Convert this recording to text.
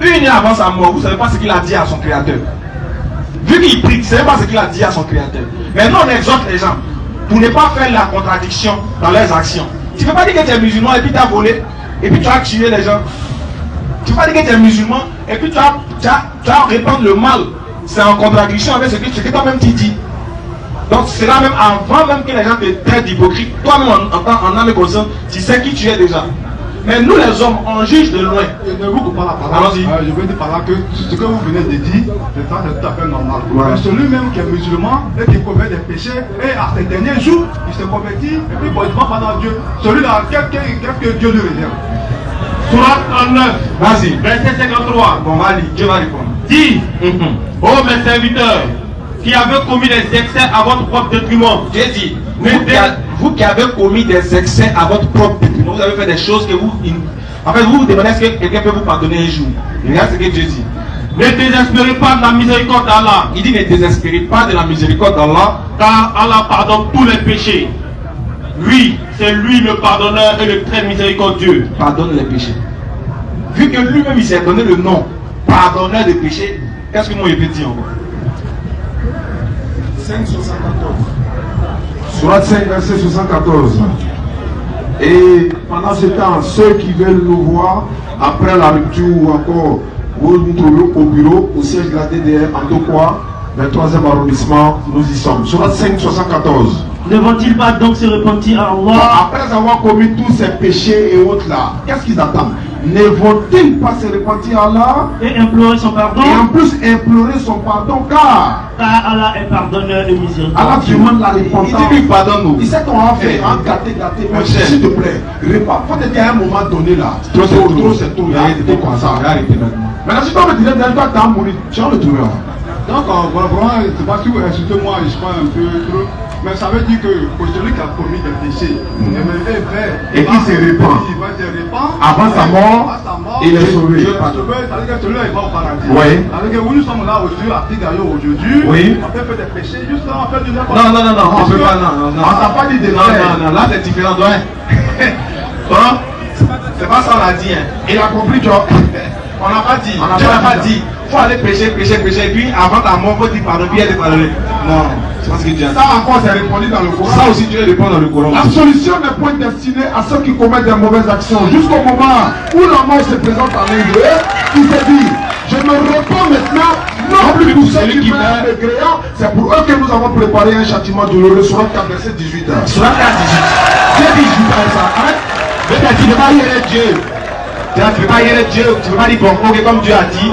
Une nuit avant sa mort, vous ne savez pas ce qu'il a dit à son créateur. Vu qu'il prie, vous ne savez pas ce qu'il a dit à son créateur. Maintenant, on exhorte les gens pour ne pas faire la contradiction dans leurs actions. Tu ne peux pas dire que tu es musulman et puis tu as volé, et puis tu as tué les gens. Tu ne peux pas dire que tu es musulman et puis tu as répandre le mal. C'est en contradiction avec ce que toi-même tu dis. Donc c'est là même avant même que les gens te traitent d'hypocrite. Toi-même en âme et conscience, tu sais qui tu es déjà. Mais nous les hommes, on juge de loin. Je ne vous coupe pas la parole. Je veux dire par là que ce que vous venez de dire, c'est tout à fait normal. Ouais. Celui-même qui est musulman et qui commet des péchés, et à ce dernier jour, il se convertit et puis il va pendant Dieu. Celui-là, qu'est-ce que Dieu lui révèle? Sourate 39, vas-y. Verset 53. Bon, va lire, Dieu va répondre. Dis, ô mes serviteurs, qui avez commis des excès à votre propre détriment. Dieu dit, vous qui avez commis des excès à votre propre détriment, vous avez fait des choses que vous... En fait, vous vous demandez est-ce que quelqu'un peut vous pardonner un jour. Regarde ce que Dieu dit. Ne désespérez pas de la miséricorde d'Allah. Il dit ne désespérez pas de la miséricorde d'Allah. Car Allah pardonne tous les péchés. Oui, c'est lui le pardonneur et le très miséricordieux. Pardonne les péchés. Vu que lui-même il s'est donné le nom pardonneur des péchés, qu'est-ce que moi je peux dire encore? 5,74. Sourate 5, verset 74. Et pendant ce temps, ceux qui veulent nous voir après la rupture ou encore vous nous trouvez au bureau, au siège de la DDR, en deux quoi, dans le 3e arrondissement, nous y sommes. Sourate 5, 74. Ne vont-ils pas donc se repentir à Allah? Après avoir commis tous ces péchés et autres là, qu'est-ce qu'ils attendent? Ne vont-ils pas se repentir à Allah et implorer son pardon? Et en plus implorer son pardon, car Allah est pardonneur et miséricordieux. Allah demande la repentance. Il dit lui pardonne-nous. Il sait qu'on a fait un gâté, mais s'il te plaît, répartis. Faut te dire à un moment donné là, trop c'est tout, il comme ça. Maintenant si toi me disais, toi t'as mouru, tu vas le trouver. Donc vraiment, c'est pas si vous insultez moi, je crois un peu trop. Mais ça veut dire que pour celui qui a commis des péchés, et qui se répand, il va se répandre avant sa mort, il est sauvé. C'est-à-dire que celui-là il va au paradis. Oui. C'est-à-dire que nous sommes là aujourd'hui, à Tigayo aujourd'hui, oui. On peut faire des péchés, juste là on fait du n'importe quoi. Non, on peut pas, non. On t'a pas dit de non, là c'est différent, ouais. C'est pas ça on a dit, hein. Il a compris, tu vois. On n'a pas dit, Dieu n'a pas dit. Il faut aller pécher, et puis avant ta mort, il faut dire pardon, puis elle est pardonnée. Non, c'est pas ce que Dieu a dit. Ça encore, c'est répondu dans le Coran. Ça aussi, Dieu répond dans le Coran. La solution n'est point destinée à ceux qui commettent des mauvaises actions. Jusqu'au moment où la mort se présente à l'un d'eux, il se dit, je me réponds maintenant, non plus pour ceux qui meurent mécréants, c'est pour eux que nous avons préparé un châtiment douloureux. Sourate 4, verset 18. Sourate 4, 18. Dieu dit, je parle ça. Mais tu ne peux pas y aller Dieu. Tu ne peux pas y aller Dieu. Tu ne peux pas dire bon, ok, comme Dieu a dit.